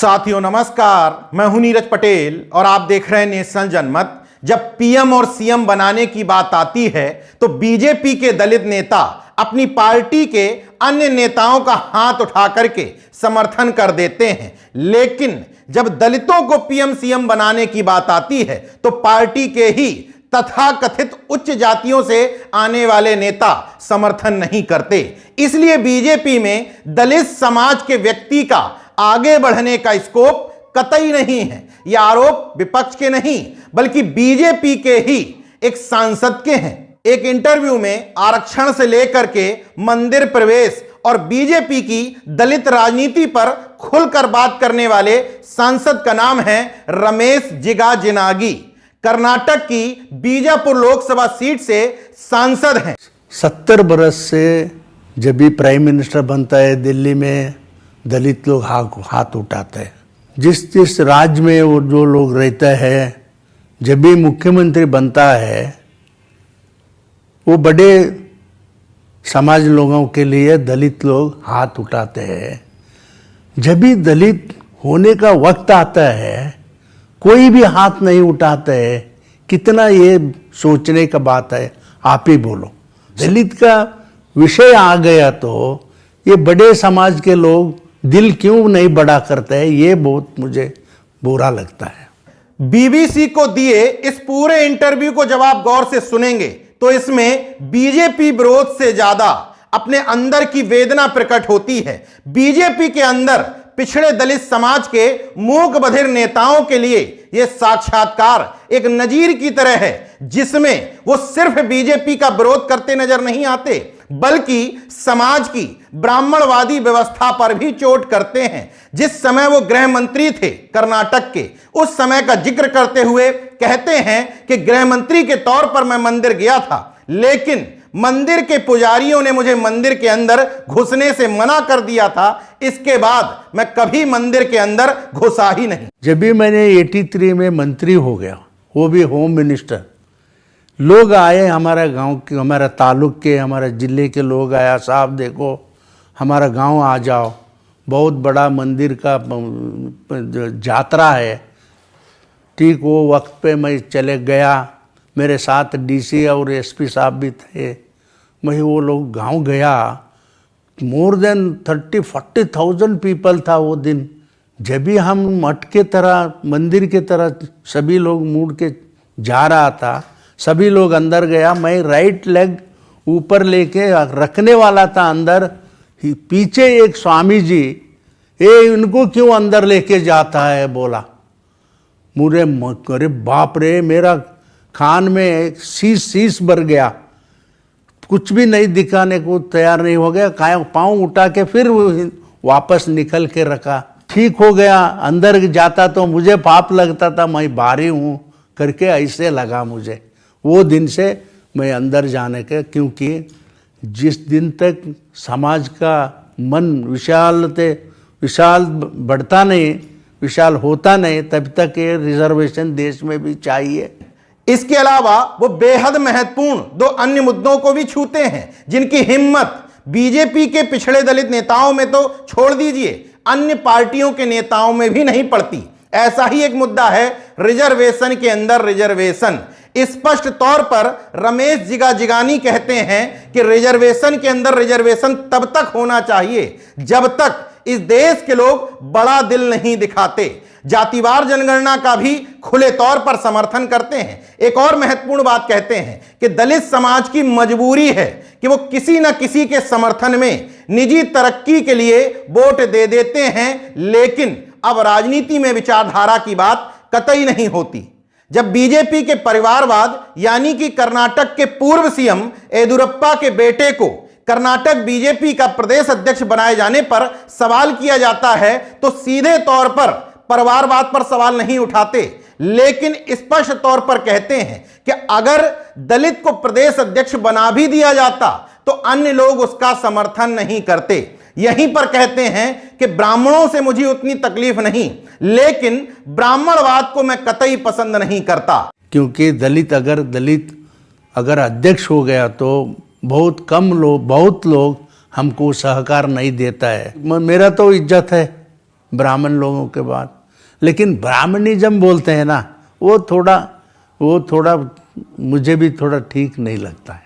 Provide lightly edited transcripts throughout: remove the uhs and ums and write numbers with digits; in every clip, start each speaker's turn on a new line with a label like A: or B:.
A: साथियों नमस्कार, मैं हूं नीरज पटेल और आप देख रहे हैं नेशनल जनमत। जब पीएम और सीएम बनाने की बात आती है तो बीजेपी के दलित नेता अपनी पार्टी के अन्य नेताओं का हाथ उठा करके समर्थन कर देते हैं, लेकिन जब दलितों को पीएम सीएम बनाने की बात आती है तो पार्टी के ही तथाकथित उच्च जातियों से आने वाले नेता समर्थन नहीं करते। इसलिए बीजेपी में दलित समाज के व्यक्ति का आगे बढ़ने का स्कोप कतई नहीं है। यह आरोप विपक्ष के नहीं बल्कि बीजेपी के ही एक सांसद के हैं। एक इंटरव्यू में आरक्षण से लेकर के मंदिर प्रवेश और बीजेपी की दलित राजनीति पर खुलकर बात करने वाले सांसद का नाम है रमेश जिगाजिनागी। कर्नाटक की बीजापुर लोकसभा सीट से सांसद हैं।
B: 70 बरस से जब भी प्राइम मिनिस्टर बनता है दिल्ली में दलित लोग हाथ उठाते हैं। जिस राज्य में वो जो लोग रहते हैं, जब भी मुख्यमंत्री बनता है वो बड़े समाज लोगों के लिए दलित लोग हाथ उठाते हैं। जब भी दलित होने का वक्त आता है कोई भी हाथ नहीं उठाते है। कितना ये सोचने का बात है, आप ही बोलो। दलित का विषय आ गया तो ये बड़े समाज के लोग दिल क्यों नहीं बड़ा करते हैं, ये बहुत मुझे बुरा लगता है।
A: बीबीसी को दिए इस पूरे इंटरव्यू को जब आप गौर से सुनेंगे तो इसमें बीजेपी विरोध से ज्यादा अपने अंदर की वेदना प्रकट होती है। बीजेपी के अंदर पिछड़े दलित समाज के मूक बधिर नेताओं के लिए यह साक्षात्कार एक नजीर की तरह है, जिसमें वो सिर्फ बीजेपी का विरोध करते नजर नहीं आते बल्कि समाज की ब्राह्मणवादी व्यवस्था पर भी चोट करते हैं। जिस समय वो गृह मंत्री थे कर्नाटक के, उस समय का जिक्र करते हुए कहते हैं कि गृह मंत्री के तौर पर मैं मंदिर गया था, लेकिन मंदिर के पुजारियों ने मुझे मंदिर के अंदर घुसने से मना कर दिया था। इसके बाद मैं कभी मंदिर के अंदर घुसा ही नहीं।
B: जब भी मैंने 83 में मंत्री हो गया, वो भी होम मिनिस्टर, लोग आए हमारा गांव के, हमारा तालुक के, हमारा जिले के लोग आया, साहब देखो हमारा गांव आ जाओ, बहुत बड़ा मंदिर का यात्रा है। ठीक वो वक्त पे मैं चले गया, मेरे साथ डीसी और एसपी साहब भी थे। मैं वो लोग गांव गया, मोर देन 30-40,000 पीपल था वो दिन। जब भी हम मठ के तरह मंदिर के तरह सभी लोग मुड़ के जा रहा था, सभी लोग अंदर गया, मैं राइट लेग ऊपर लेके रखने वाला था अंदर, पीछे एक स्वामी जी, इनको क्यों अंदर लेके जाता है बोला। मुझे अरे बाप रे, मेरा खान में शीश भर गया, कुछ भी नहीं दिखाने को तैयार नहीं हो गया। पाँव उठा के फिर वापस निकल के रखा, ठीक हो गया। अंदर जाता तो मुझे पाप लगता था, मैं बारी हूँ करके ऐसे लगा मुझे। वो दिन से मैं अंदर जाने के, क्योंकि जिस दिन तक समाज का मन विशाल बढ़ता नहीं, विशाल होता नहीं, तब तक ये रिजर्वेशन देश में भी चाहिए।
A: इसके अलावा वो बेहद महत्वपूर्ण दो अन्य मुद्दों को भी छूते हैं, जिनकी हिम्मत बीजेपी के पिछड़े दलित नेताओं में तो छोड़ दीजिए, अन्य पार्टियों के नेताओं में भी नहीं पड़ती। ऐसा ही एक मुद्दा है रिजर्वेशन के अंदर रिजर्वेशन। स्पष्ट तौर पर रमेश जिगाजिगानी कहते हैं कि रिजर्वेशन के अंदर रिजर्वेशन तब तक होना चाहिए जब तक इस देश के लोग बड़ा दिल नहीं दिखाते। जातिवार जनगणना का भी खुले तौर पर समर्थन करते हैं। एक और महत्वपूर्ण बात कहते हैं कि दलित समाज की मजबूरी है कि वो किसी न किसी के समर्थन में निजी तरक्की के लिए वोट दे देते हैं, लेकिन अब राजनीति में विचारधारा की बात कतई नहीं होती। जब बीजेपी के परिवारवाद यानी कि कर्नाटक के पूर्व सीएम येदियुरप्पा के बेटे को कर्नाटक बीजेपी का प्रदेश अध्यक्ष बनाए जाने पर सवाल किया जाता है तो सीधे तौर पर परिवारवाद पर सवाल नहीं उठाते, लेकिन स्पष्ट तौर पर कहते हैं कि अगर दलित को प्रदेश अध्यक्ष बना भी दिया जाता तो अन्य लोग उसका समर्थन नहीं करते। यहीं पर कहते हैं कि ब्राह्मणों से मुझे उतनी तकलीफ नहीं, लेकिन ब्राह्मणवाद को मैं कतई पसंद नहीं करता।
B: क्योंकि दलित अगर अध्यक्ष हो गया तो बहुत लोग हमको सहकार नहीं देता है। मेरा तो इज्जत है, ब्राह्मण लोगों के बाद। लेकिन ब्राह्मणिज्म बोलते हैं ना, वो थोड़ा मुझे भी थोड़ा ठीक नहीं लगता है।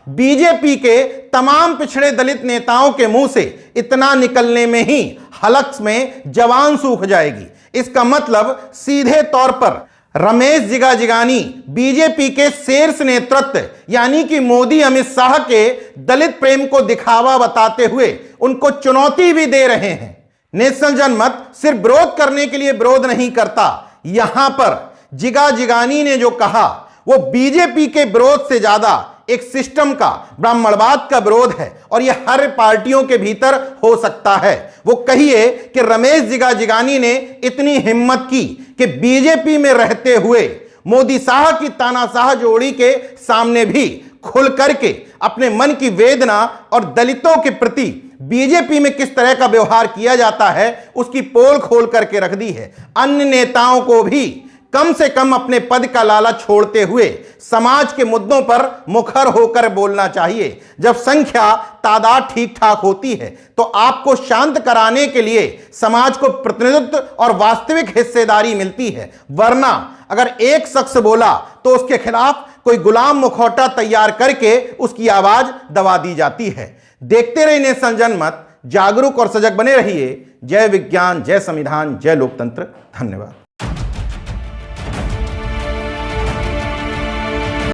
A: बीजेपी के तमाम पिछड़े दलित नेताओं के मुंह से इतना निकलने में ही हलक में जवान सूख जाएगी। इसका मतलब सीधे तौर पर रमेश जिगाजिगानी बीजेपी के शीर्ष नेतृत्व यानी कि मोदी अमित शाह के दलित प्रेम को दिखावा बताते हुए उनको चुनौती भी दे रहे हैं। नेशनल जनमत सिर्फ विरोध करने के लिए विरोध नहीं करता। यहां पर जिगाजिगानी ने जो कहा वो बीजेपी के विरोध से ज्यादा एक सिस्टम का, ब्राह्मणवाद का विरोध है और यह हर पार्टियों के भीतर हो सकता है। वो कहिए कि रमेश जिगाजिगानी ने इतनी हिम्मत की कि बीजेपी में रहते हुए मोदी शाह की तानाशाह जोड़ी के सामने भी खुल करके अपने मन की वेदना और दलितों के प्रति बीजेपी में किस तरह का व्यवहार किया जाता है उसकी पोल खोल करके रख दी है। अन्य नेताओं को भी कम से कम अपने पद का लालच छोड़ते हुए समाज के मुद्दों पर मुखर होकर बोलना चाहिए। जब संख्या तादाद ठीक ठाक होती है तो आपको शांत कराने के लिए समाज को प्रतिनिधित्व और वास्तविक हिस्सेदारी मिलती है, वरना अगर एक शख्स बोला तो उसके खिलाफ कोई गुलाम मुखौटा तैयार करके उसकी आवाज दबा दी जाती है। देखते रहिए नेशनल जनमत, जागरूक और सजग बने रहिए। जय विज्ञान, जय संविधान, जय लोकतंत्र। धन्यवाद।